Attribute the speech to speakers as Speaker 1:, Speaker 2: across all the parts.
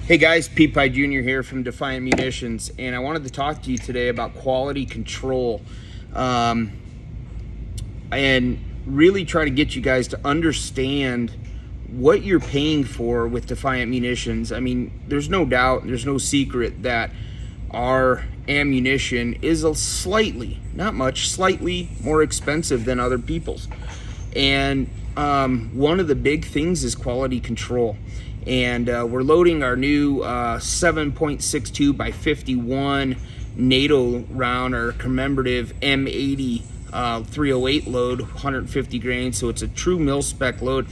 Speaker 1: Hey guys, Pete Pie Jr. here from Defiant Munitions, and I wanted to talk to you today about quality control and really try to get you guys to understand what you're paying for with Defiant Munitions. I mean, there's no doubt, there's no secret that our ammunition is a slightly, not much, slightly more expensive than other people's. And one of the big things is quality control. And we're loading our new 7.62 by 51 NATO round, our commemorative M80 308 load, 150 grains, so it's a true mil-spec load.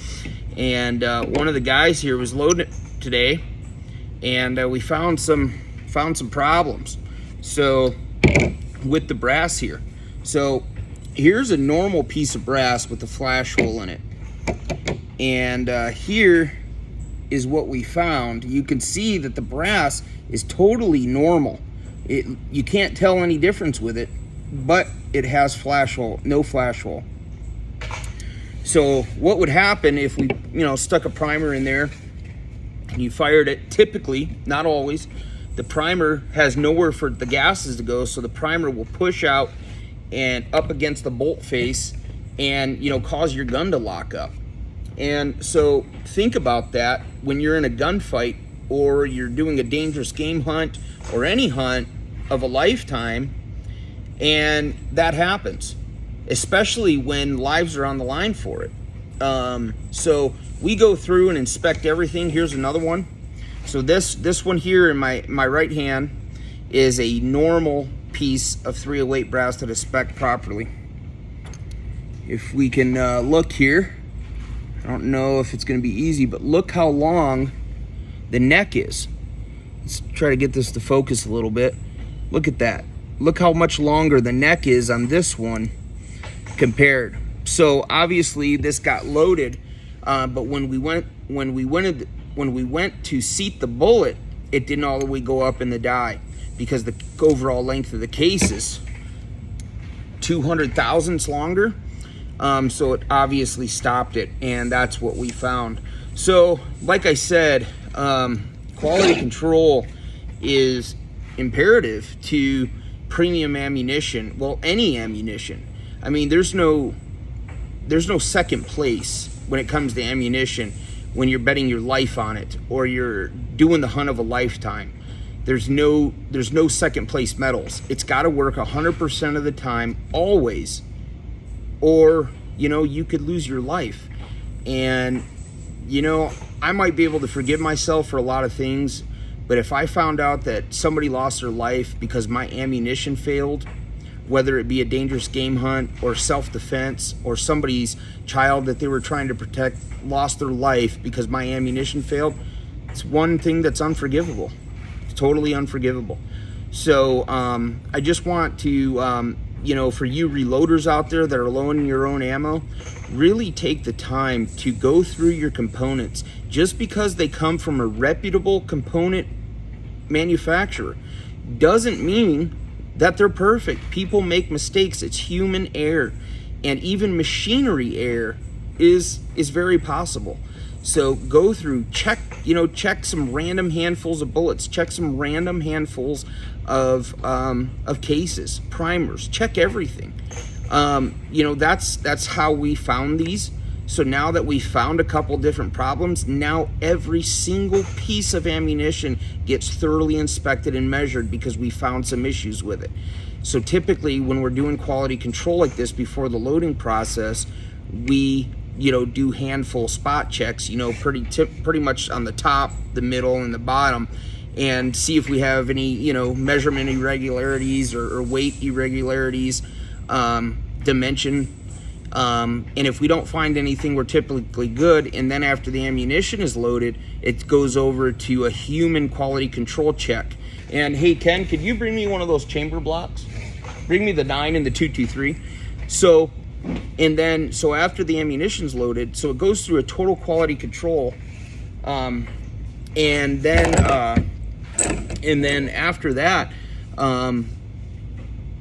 Speaker 1: And one of the guys here was loading it today, and we found some problems. So with the brass here, so here's a normal piece of brass with a flash hole in it, and here is what we found. You can see that the brass is totally normal. You can't tell any difference with it, but it has flash hole, no flash hole. So what would happen if we, stuck a primer in there and you fired it? Typically, not always, the primer has nowhere for the gases to go, so the primer will push out and up against the bolt face and cause your gun to lock up. And so think about that when you're in a gunfight or you're doing a dangerous game hunt or any hunt of a lifetime, and that happens, especially when lives are on the line for it. So we go through and inspect everything. Here's another one. So this one here in my right hand is a normal piece of 308 brass that is spec'd properly. If we can look here, I don't know if it's going to be easy, but look how long the neck is. Let's try to get this to focus a little bit. Look at that. Look how much longer the neck is on this one compared. So obviously this got loaded, but when we went to seat the bullet, it didn't all the way go up in the die because the overall length of the case is 200 thousandths longer. So it obviously stopped it, and that's what we found. So like I said, quality control is imperative to premium ammunition. Well, any ammunition. I mean, there's no second place when it comes to ammunition when you're betting your life on it or you're doing the hunt of a lifetime. There's no second place medals. It's got to work 100% of the time, always, or you could lose your life. And I might be able to forgive myself for a lot of things, but if I found out that somebody lost their life because my ammunition failed, whether it be a dangerous game hunt or self-defense, or somebody's child that they were trying to protect lost their life because my ammunition failed, it's one thing that's unforgivable. It's totally unforgivable. So I just want to for you reloaders out there that are loading your own ammo, really take the time to go through your components. Just because they come from a reputable component manufacturer doesn't mean that they're perfect. People make mistakes. It's human error, and even machinery error is very possible. So go through, check some random handfuls of bullets, check some random handfuls of cases, primers, check everything. That's how we found these. So now that we found a couple different problems, now every single piece of ammunition gets thoroughly inspected and measured because we found some issues with it. So typically when we're doing quality control like this before the loading process, we do handful spot checks, pretty much on the top, the middle, and the bottom, and see if we have any, measurement irregularities or weight irregularities, dimension. And if we don't find anything, we're typically good. And then after the ammunition is loaded, it goes over to a human quality control check. And hey, Ken, could you bring me one of those chamber blocks? Bring me the 9 and the 223. So after the ammunition's loaded, so it goes through a total quality control, and then after that,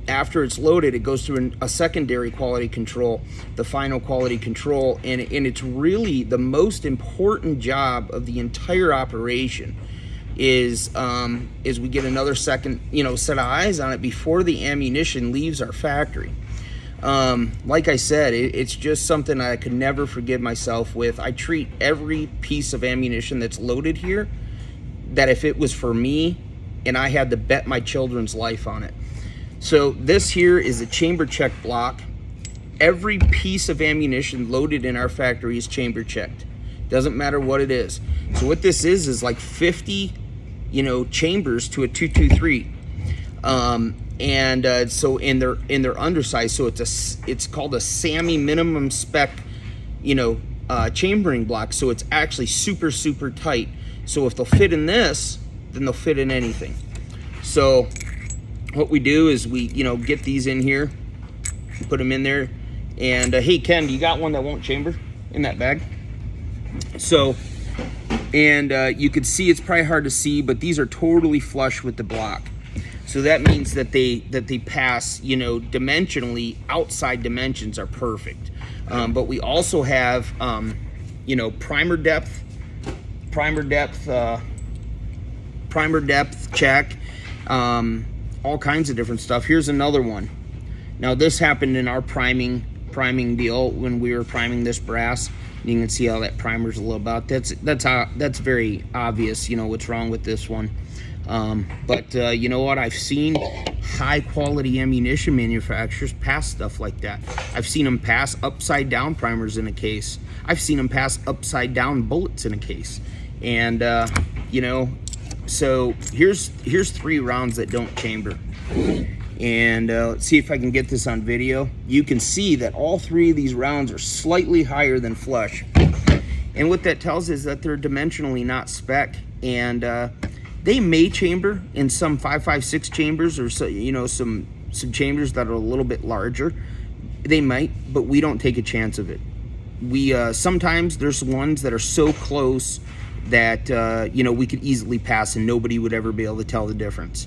Speaker 1: after it's loaded, it goes through a secondary quality control, the final quality control, and it's really the most important job of the entire operation. is we get another second, set of eyes on it before the ammunition leaves our factory. Like I said, it's just something I could never forgive myself with. I treat every piece of ammunition that's loaded here that if it was for me and I had to bet my children's life on it. So this here is a chamber check block. Every piece of ammunition loaded in our factory is chamber checked. Doesn't matter what it is. So what this is like 50, chambers to a 223. So in their undersize, so it's called a SAMI minimum spec, chambering block. So it's actually super, super tight. So if they'll fit in this, then they'll fit in anything. So what we do is we, get these in here, put them in there. And hey, Ken, do you got one that won't chamber in that bag? So, and you can see, it's probably hard to see, but these are totally flush with the block. So that means that they pass, dimensionally, outside dimensions are perfect. But we also have, primer depth check, all kinds of different stuff. Here's another one. Now this happened in our priming deal when we were priming this brass. You can see how that primer's a little about. That's very obvious, what's wrong with this one. But you know what? I've seen high quality ammunition manufacturers pass stuff like that. I've seen them pass upside down primers in a case. I've seen them pass upside down bullets in a case. And so here's 3 rounds that don't chamber. And let's see if I can get this on video. You can see that all 3 of these rounds are slightly higher than flush. And what that tells is that they're dimensionally not spec. And they may chamber in some 5.56 chambers, or some chambers that are a little bit larger. They might, but we don't take a chance of it. We sometimes there's ones that are so close that we could easily pass and nobody would ever be able to tell the difference.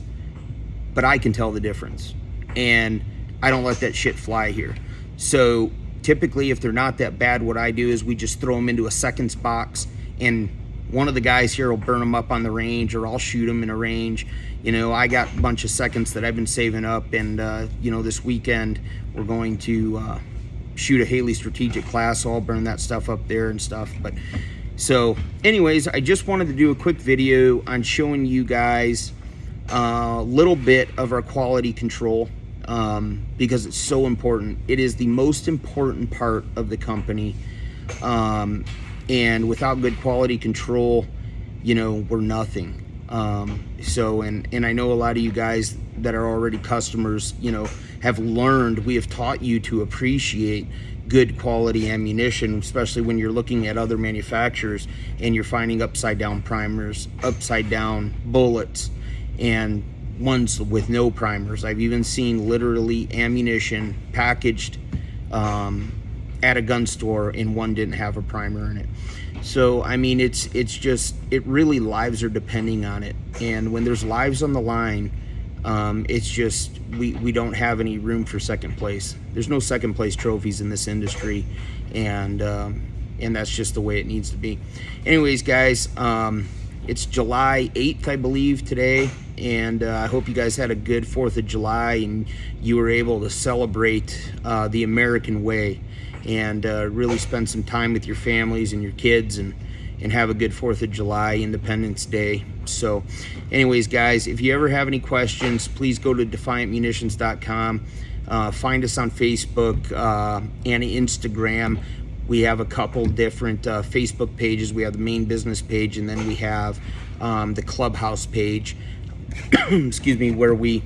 Speaker 1: But I can tell the difference, and I don't let that shit fly here. So typically, if they're not that bad, what I do is we just throw them into a seconds box, and one of the guys here will burn them up on the range, or I'll shoot them in a range. I got a bunch of seconds that I've been saving up, and this weekend we're going to shoot a Haley strategic class, so I'll burn that stuff up there and stuff. But so anyways, I just wanted to do a quick video on showing you guys a little bit of our quality control, because it's so important. It is the most important part of the company, and without good quality control, we're nothing. And I know a lot of you guys that are already customers, have learned, we have taught you to appreciate good quality ammunition, especially when you're looking at other manufacturers and you're finding upside down primers, upside down bullets, and ones with no primers. I've even seen literally ammunition packaged at a gun store and one didn't have a primer in it. So I mean, it's just, it really, lives are depending on it, and when there's lives on the line, it's just, we don't have any room for second place. There's no second place trophies in this industry, and that's just the way it needs to be. Anyways, guys, it's July 8th, I believe, today, and I hope you guys had a good 4th of July and you were able to celebrate the American way, and really spend some time with your families and your kids, and have a good 4th of July, Independence Day. So anyways, guys, if you ever have any questions, please go to defiantmunitions.com. Find us on Facebook and Instagram. We have a couple different Facebook pages. We have the main business page, and then we have the Clubhouse page, excuse me, where we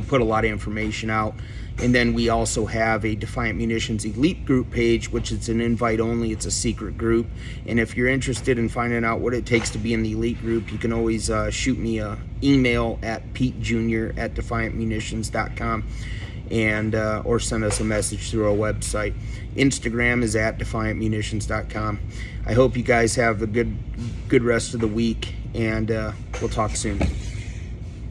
Speaker 1: put a lot of information out. And then we also have a Defiant Munitions Elite group page, which is an invite only. It's a secret group. And if you're interested in finding out what it takes to be in the Elite group, you can always shoot me an email at petejr@defiantmunitions.com, and or send us a message through our website. Instagram is at defiantmunitions.com. I hope you guys have a good rest of the week, and we'll talk soon.